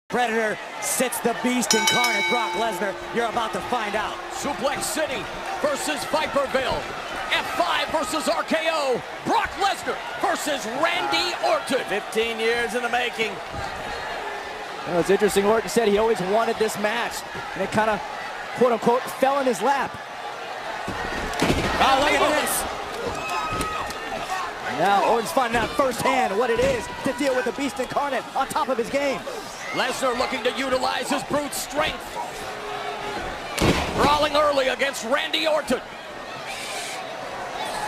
Predator sits the beast incarnate, Brock Lesnar. You're about to find out. Suplex City versus Viperville. F5 versus RKO. Brock Lesnar versus Randy Orton. 15 years in the making. You know, it's interesting, Orton said he always wanted this match, and it kind of, quote-unquote, fell in his lap. Oh, look at this. Now Orton's finding out firsthand what it is to deal with the beast incarnate on top of his game. Lesnar looking to utilize his brute strength. Brawling early against Randy Orton.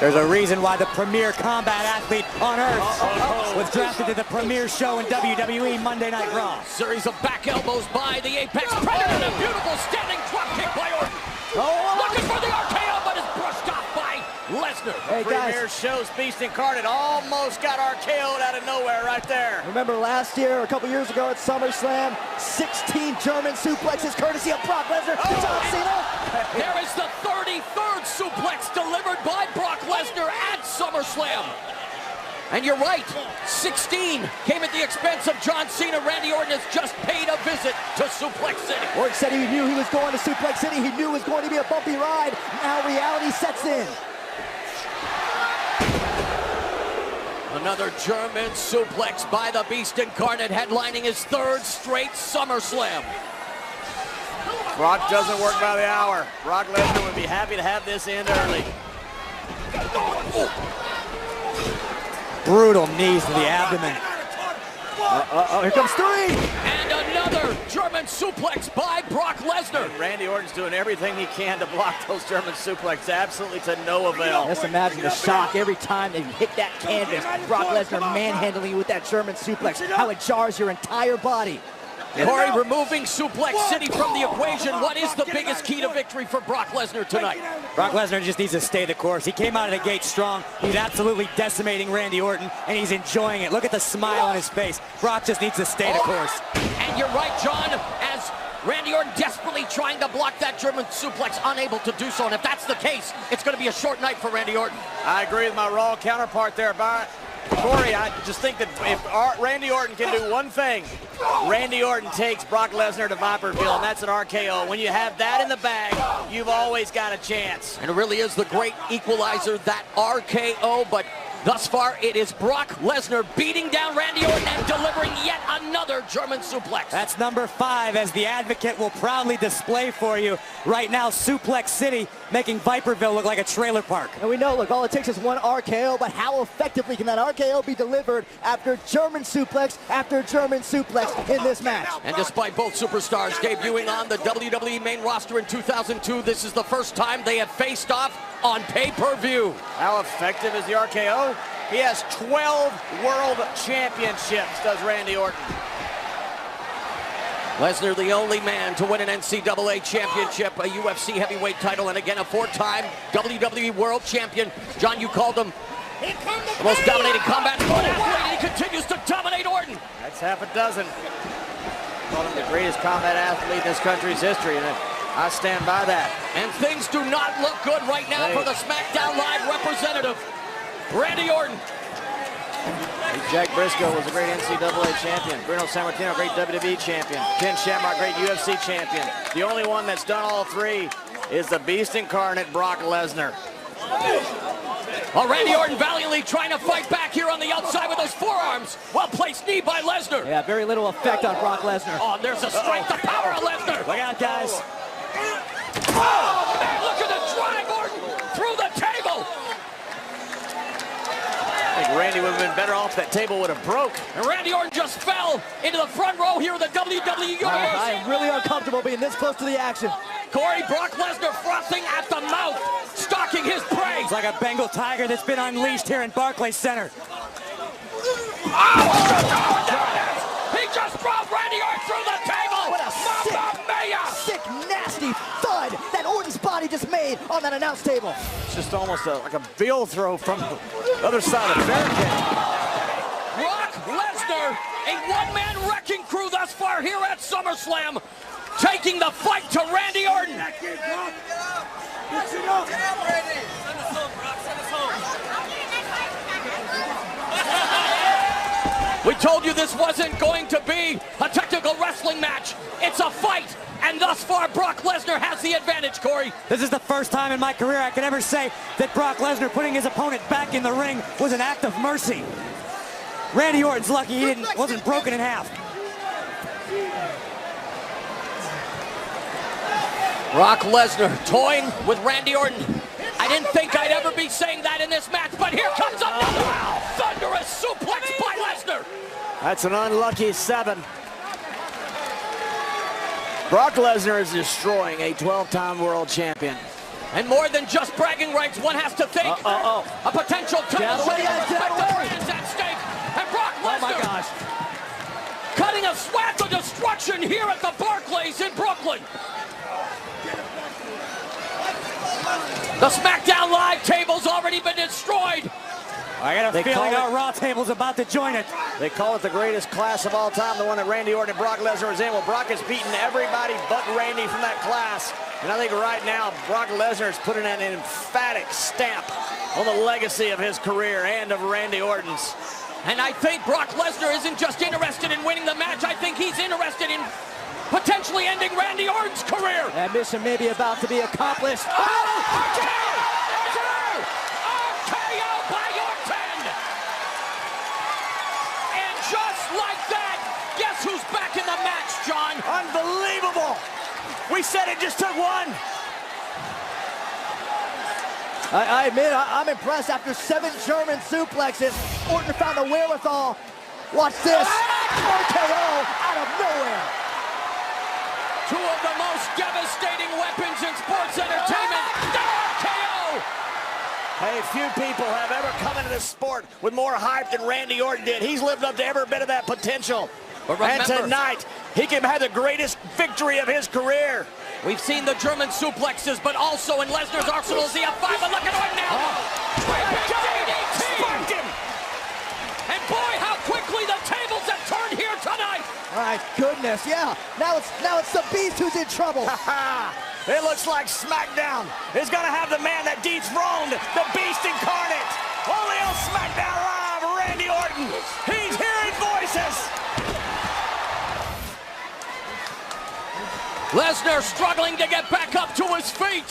There's a reason why the premier combat athlete on earth was drafted to the premier show in WWE Monday Night Raw. Series of back elbows by the Apex Predator and a beautiful standing drop kick by Orton. Looking for the RKO, but is brushed off by Lesnar. Hey guys, Premier show's beast incarnate almost got RKO'd out of nowhere right there. remember last year, or a couple years ago at SummerSlam, 16 German suplexes courtesy of Brock Lesnar to John Cena. There is the 33rd suplex delivered by Brock Lesnar at SummerSlam. And you're right, 16 came at the expense of John Cena. Randy Orton has just paid a visit to Suplex City. Orton said he knew he was going to Suplex City. He knew it was going to be a bumpy ride. Now reality sets in. Another German suplex by the Beast Incarnate, headlining his third straight SummerSlam. Brock doesn't work by the hour. Brock Lesnar would be happy to have this end early. Brutal knees to the abdomen. Here comes three. And another German suplex by Brock Lesnar. Randy Orton's doing everything he can to block those German suplexes, absolutely to no avail. Just imagine the shock every time they hit that canvas. Brock Lesnar manhandling you with that German suplex. How it jars your entire body. Corey, removing Suplex City from the equation, what is the biggest key to victory for Brock Lesnar tonight? Brock Lesnar just needs to stay the course. He came out of the gate strong. He's absolutely decimating Randy Orton, and he's enjoying it. Look at the smile on his face. Brock just needs to stay the course. And you're right, John, as Randy Orton desperately trying to block that German suplex, unable to do so. And if that's the case, it's going to be a short night for Randy Orton. I agree with my Raw counterpart there, Corey. I just think that if Randy Orton can do one thing, Randy Orton takes Brock Lesnar to Viperville, and that's an RKO. When you have that in the bag, you've always got a chance. And it really is the great equalizer, that RKO, but thus far it is Brock Lesnar beating down Randy Orton and delivering yet another German suplex. That's number 5, as the Advocate will proudly display for you right now. Suplex City making Viperville look like a trailer park. And we know, look, all it takes is one RKO, but how effectively can that RKO be delivered after German suplex after German suplex in this match? And despite both superstars debuting on the WWE main roster in 2002, this is the first time they have faced off on pay-per-view. How effective is the RKO? He has 12 world championships, does Randy Orton. Lesnar, the only man to win an NCAA championship, a UFC heavyweight title, and again a 4-time WWE world champion. John, you called him the most dominating combat sport athlete, and he continues to dominate Orton. That's half a dozen. Called him the greatest combat athlete in this country's history, and I stand by that. And things do not look good right now for the SmackDown Live representative, Randy Orton. Jack Briscoe was a great NCAA champion. Bruno Sammartino, great WWE champion. Ken Shamrock, great UFC champion. The only one that's done all three is the Beast Incarnate, Brock Lesnar. Well, Randy Orton valiantly trying to fight back here on the outside with those forearms. Well-placed knee by Lesnar. Yeah, very little effect on Brock Lesnar. Oh, there's the strength, the power of Lesnar. Look out, guys. Oh, man, look at the drive, Orton, through the table. I think Randy would have been better off. That table would have broke. And Randy Orton just fell into the front row here of the WWE Universe. I am really uncomfortable being this close to the action. Corey, Brock Lesnar frothing at the mouth, stalking his prey. It's like a Bengal tiger that's been unleashed here in Barclays Center. He just drove Randy Orton through the table. What a sick, nasty thud that Orton's body just made on that announce table. It's just almost like a bill throw from the other side of the barricade. Brock Lesnar, a one-man wrecking crew thus far here at SummerSlam, taking the fight to Randy Orton. We told you this wasn't going to be a technical wrestling wrestling match. It's a fight, and thus far Brock Lesnar has the advantage, Corey. This is the first time in my career I could ever say that Brock Lesnar putting his opponent back in the ring was an act of mercy. Randy Orton's lucky he wasn't broken in half. Brock Lesnar toying with Randy Orton. I didn't think I'd ever be saying that in this match, but here comes another thunderous suplex by Lesnar. That's an unlucky 7. Brock Lesnar is destroying a 12-time world champion. And more than just bragging rights, one has to think. A potential title shot with respect to brands at stake. And Brock Lesnar cutting a swath of destruction here at the Barclays in Brooklyn. The SmackDown Live table's already been destroyed. I got a feeling our Raw table's about to join it. They call it the greatest class of all time, the one that Randy Orton and Brock Lesnar was in. Well, Brock has beaten everybody but Randy from that class. And I think right now, Brock Lesnar is putting an emphatic stamp on the legacy of his career and of Randy Orton's. And I think Brock Lesnar isn't just interested in winning the match. I think he's interested in potentially ending Randy Orton's career. That mission may be about to be accomplished. RKO by Orton! And just like that, guess who's back in the match, John? Unbelievable! We said it just took one. I admit, I'm impressed. After 7 German suplexes, Orton found the wherewithal. Watch this. RKO out of nowhere. 2 of the most devastating weapons in sports entertainment. RKO! Hey, few people have ever come into this sport with more hype than Randy Orton did. He's lived up to every bit of that potential. But remember, and tonight, he can have the greatest victory of his career. We've seen the German suplexes, but also in Lesnar's arsenal is the F5. And look at Orton now. DDT. Sparked him. And boy, how quickly the tables have turned here tonight. My goodness, yeah. Now it's the Beast who's in trouble. It looks like SmackDown is going to have the man that dethroned the Beast incarnate. Only on SmackDown Live, Randy Orton. He's hearing voices. Lesnar struggling to get back up to his feet.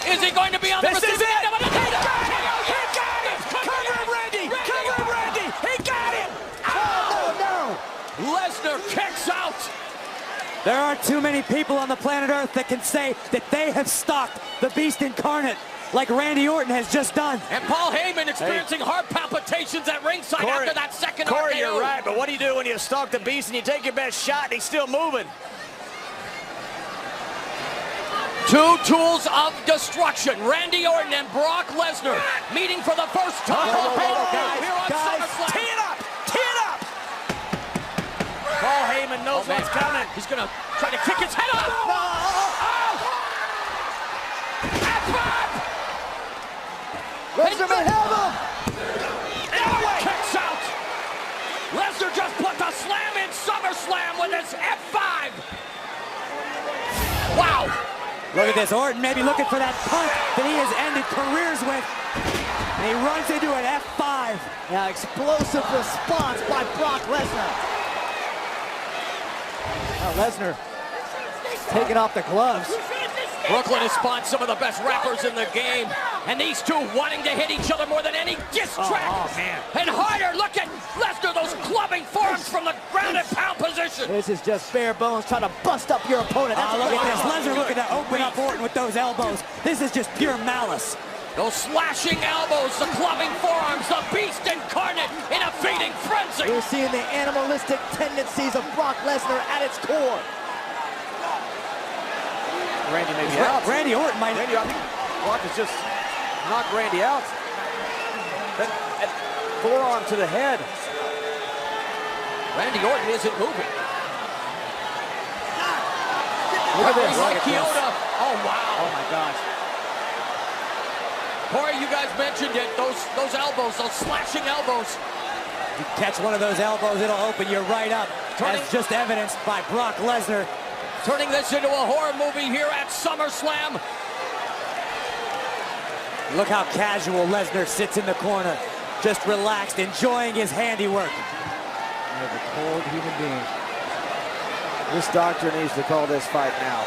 Is he going to be on the receiving end of it? He got it! Cover him, Randy! Cover him, Randy! He got him! Oh, no! Lesnar kicks out. There aren't too many people on the planet Earth that can say that they have stopped the Beast incarnate like Randy Orton has just done. And Paul Heyman experiencing heart palpitations at ringside after that second Corey, RKO. you're right, but what do you do when you stalk the Beast and you take your best shot and he's still moving? 2 tools of destruction. Randy Orton and Brock Lesnar meeting for the first time. Here on SummerSlam. Tee it up! Tee it up! Paul Heyman knows what's coming. He's going to try to kick his head off. Lesnar may have him. Kicks out. Lesnar just put the slam in SummerSlam with his F5. Wow. Look at this, Orton maybe looking for that punt that he has ended careers with. And he runs into an F5. Yeah, explosive response by Brock Lesnar. Now Lesnar taking off the gloves. Brooklyn has spawned some of the best rappers in the game. And these two wanting to hit each other more than any diss track. Oh, man. And harder, look at Lesnar, those clubbing forearms from the ground and pound position. This is just bare bones trying to bust up your opponent. That's Look at this, Lesnar looking to open up Orton with those elbows. This is just pure malice. Those slashing elbows, the clubbing forearms, the Beast incarnate in a feeding frenzy. We're seeing the animalistic tendencies of Brock Lesnar at its core. Randy may be out. Randy Orton might... Randy, I think Brock has just knocked Randy out. That forearm to the head. Randy Orton isn't moving. Look at this. Like Kyoto. Oh, wow. Oh, my gosh. Corey, you guys mentioned it. Those elbows, those slashing elbows. You catch one of those elbows, it'll open you right up. As just evidenced by Brock Lesnar. Turning this into a horror movie here at SummerSlam. Look how casual Lesnar sits in the corner. Just relaxed, enjoying his handiwork. He's a cold human being. This doctor needs to call this fight now.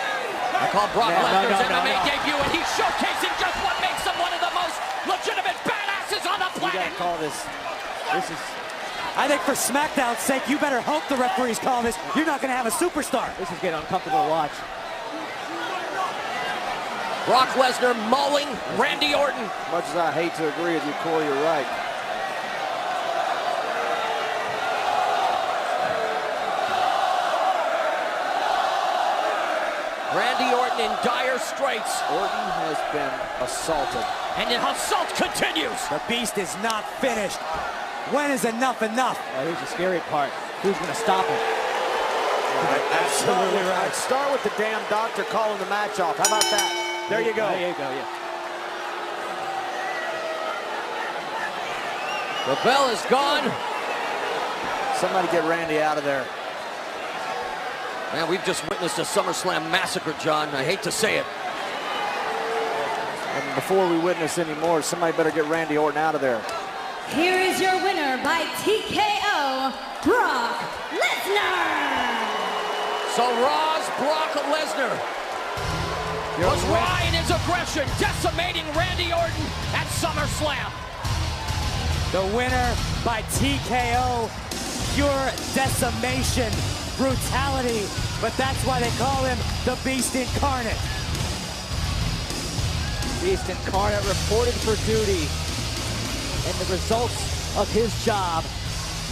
I call Brock Lesnar's MMA no. debut, and he's showcasing just what makes him one of the most legitimate badasses on the planet. You gotta call this. This is. I think for SmackDown's sake, you better hope the referees call this. You're not going to have a superstar. This is getting uncomfortable to watch. Brock Lesnar mauling Randy Orton. Much as I hate to agree with you, Corey, you're right. Randy Orton in dire straits. Orton has been assaulted. And the assault continues. The beast is not finished. When is enough enough? Here's the scary part. Who's going to stop him? Absolutely right. Start with the damn doctor calling the match off. How about that? There you go. There you go, yeah. The bell is gone. Somebody get Randy out of there. Man, we've just witnessed a SummerSlam massacre, John. I hate to say it. And before we witness any more, somebody better get Randy Orton out of there. Here is your winner by TKO, Brock Lesnar. So Raw's Brock Lesnar was raw in his aggression, decimating Randy Orton at SummerSlam. The winner by TKO, pure decimation, brutality, but that's why they call him the Beast Incarnate. Beast Incarnate reported for duty, and the results of his job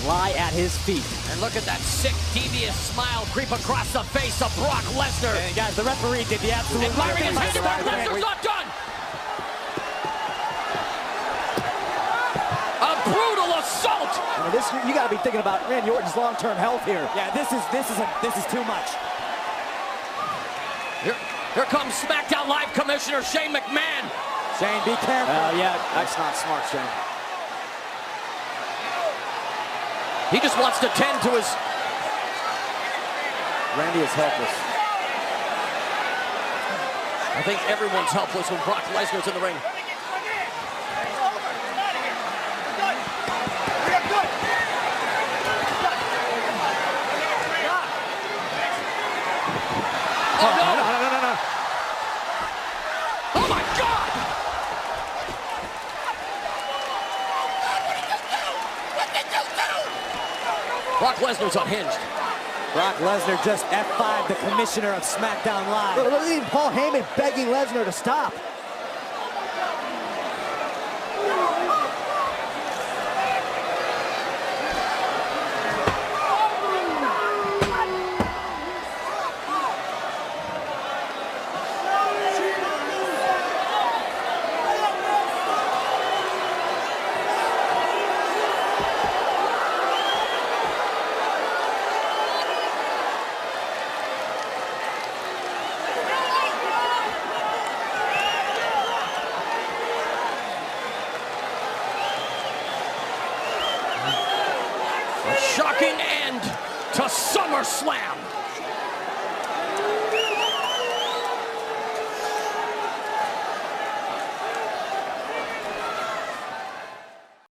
lie at his feet. And look at that sick, devious smile creep across the face of Brock Lesnar. And guys, the referee did the absolute And firing his right head, thing. Brock Lesnar's not done. A brutal assault. I mean, this, you got to be thinking about Randy Orton's long-term health here. Yeah, this is too much. Here comes SmackDown Live Commissioner Shane McMahon. Shane, be careful. Yeah, that's not smart, Shane. He just wants to tend to his... Randy is helpless. I think everyone's helpless when Brock Lesnar's in the ring. Oh, no. Oh, my God! Brock Lesnar's unhinged. Brock Lesnar just F5'd the commissioner of SmackDown Live. Look at even Paul Heyman begging Lesnar to stop. Shocking end to SummerSlam.